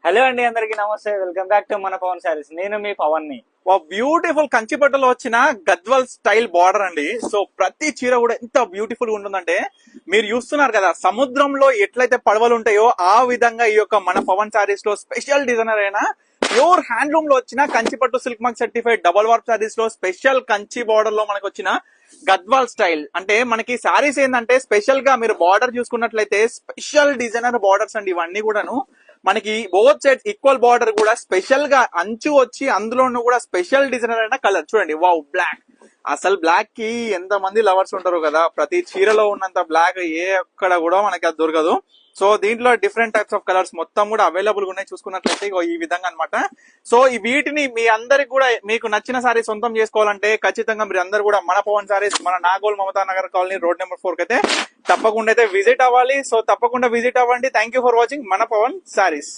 Hello అండి, అందరికి నమస్తే. వెల్కమ్ బ్యాక్ టు మన పవన్ సారీస్. నేను మీ పవన్ ని. బ్యూటిఫుల్ కంచి పట్టులో వచ్చిన గద్వాల్ స్టైల్ బార్డర్ అండి. సో ప్రతి చీర కూడా ఎంత బ్యూటిఫుల్ గా ఉంటుందంటే, మీరు చూస్తున్నారు కదా సముద్రంలో ఎట్లయితే పడవలు ఉంటాయో ఆ విధంగా ఈ యొక్క మన పవన్ సారీస్ లో స్పెషల్ డిజైనర్ అయిన ప్యూర్ హ్యాండ్లూమ్ లో వచ్చిన కంచి పట్టు silk mark certified double warp saris లో స్పెషల్ కంచి బార్డర్ లో మనకు వచ్చిన గద్వాల్ స్టైల్. అంటే మనకి సారీస్ ఏంటంటే స్పెషల్ గా మీరు బార్డర్ చూసుకున్నట్లయితే స్పెషల్ డిజైనర్ బార్డర్స్ అండి ఇవన్నీ కూడాను. మనకి బోత్ సైడ్స్ ఈక్వల్ బార్డర్ కూడా స్పెషల్ గా అంచు వచ్చి అందులోనూ కూడా స్పెషల్ డిజైనర్ అయిన కలర్ చూడండి. Wow, black. అసలు బ్లాక్ కి ఎంత మంది లవర్స్ ఉంటారు కదా, ప్రతి చీరలో ఉన్నంత బ్లాక్ ఏ ఒక్కడ కూడా మనకి అది దొరకదు. సో దీంట్లో డిఫరెంట్ టైప్స్ ఆఫ్ కలర్స్ మొత్తం కూడా అవైలబుల్ గా ఉన్నాయి. చూసుకున్నట్లయితే ఈ విధంగా అనమాట. సో ఈ వీటిని మీ అందరికి కూడా మీకు నచ్చిన సారీ సొంతం చేసుకోవాలంటే ఖచ్చితంగా మీరు అందరు కూడా మన పవన్ సారీస్, మన Nagole Mamata Nagar colony road number 4 అయితే తప్పకుండా అయితే విజిట్ అవ్వాలి. సో తప్పకుండా విజిట్ అవ్వండి. థ్యాంక్ యూ ఫర్ వాచింగ్ మన పవన్ సారీస్.